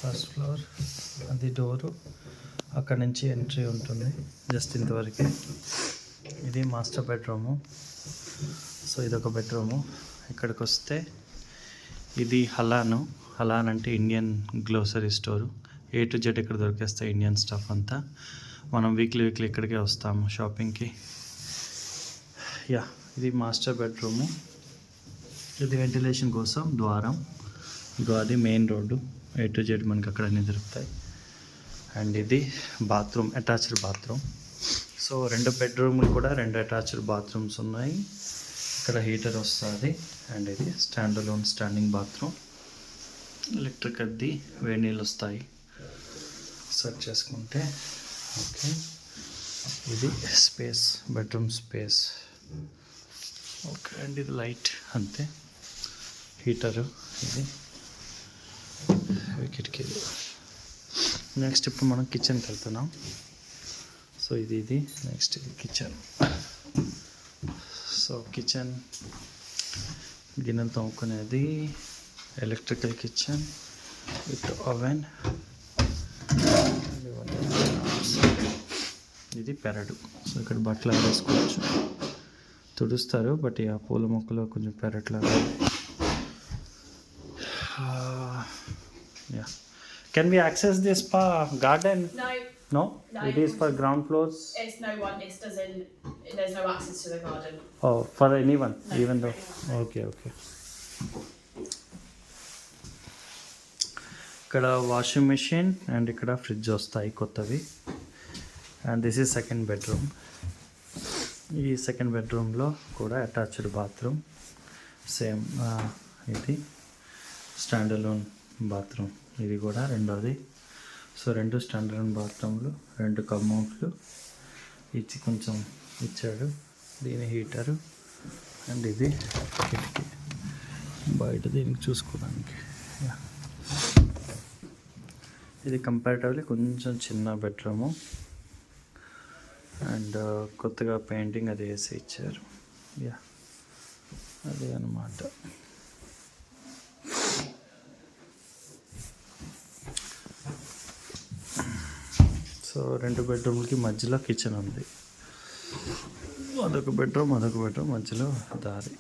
First floor, అది door, అక్కడ నుంచి ఎంట్రీ ఉంటుంది జస్ట్ ఇంతవరకే. ఇది మాస్టర్ బెడ్రూము. సో ఇదొక బెడ్రూము. ఇక్కడికి వస్తే ఇది హలాన్ అంటే Indian glossary store. A to Z ఇక్కడ దొరికేస్తాయి ఇండియన్ స్టఫ్ అంతా. మనం వీక్లీ ఇక్కడికే వస్తాము షాపింగ్కి. యా, ఇది మాస్టర్ బెడ్రూము. ఇది వెంటిలేషన్ కోసం ద్వారం. ఇగో అది main road. A to Z మనకి అక్కడ అన్నీ దొరుకుతాయి. అండ్ ఇది బాత్రూమ్, అటాచ్డ్ బాత్రూమ్. సో 2 బెడ్రూమ్లు కూడా 2 అటాచ్డ్ బాత్రూమ్స్ ఉన్నాయి. ఇక్కడ హీటర్ వస్తుంది. అండ్ ఇది స్టాండింగ్ బాత్రూమ్. ఎలక్ట్రిక్ అది, వేడి నీళ్ళు వస్తాయి సెట్ చేసుకుంటే. ఓకే, ఇది space, bedroom space. Okay, and ఇది లైట్ అంతే. హీటరు ఇది, కిటికీలు. నెక్స్ట్ ఇప్పుడు మనం కిచెన్కి వెళ్తున్నాం. సో ఇది నెక్స్ట్ ఇది కిచెన్. సో కిచెన్ గిన్నెలు తోముకునేది, ఎలక్ట్రికల్ కిచెన్ విత్ ఓవెన్. ఇది పెరడు. సో ఇక్కడ బట్టలు ఆరేసుకోవచ్చు. తుడుస్తారు, బట్ ఆ పూల మొక్కలు కొంచెం పెరట్లాగా. Yeah. Can we access this garden? No? It is for ground floors? It's no one, it doesn't, there's no access to the garden. Oh, for anyone? No, even though? anyone. Okay. ఇక్కడ washing machine and ఇక్కడ fridge వస్తాయి కొత్తవి. And this is second bedroom. ఈ second బెడ్రూమ్లో కూడా attached bathroom. Same ఇది standalone bathroom. ఇది కూడా రెండోది. సో 2 స్టాండర్డ్ బాత్రూమ్లు, 2 కమోడ్లు ఇచ్చి కొంచెం ఇచ్చాడు. దీని హీటరు. అండ్ ఇది కిటికీ బయట దీనికి చూసుకోవడానికి. ఇది కంపారిటివ్లీ కొంచెం చిన్న బెడ్రూము. అండ్ కొత్తగా పెయింటింగ్ అది వేసి ఇచ్చారు. యా, అదే అన్నమాట. సో 2 బెడ్రూమ్లకి మధ్యలో కిచెన్ ఉంది. అదొక బెడ్రూమ్ మధ్యలో దారి.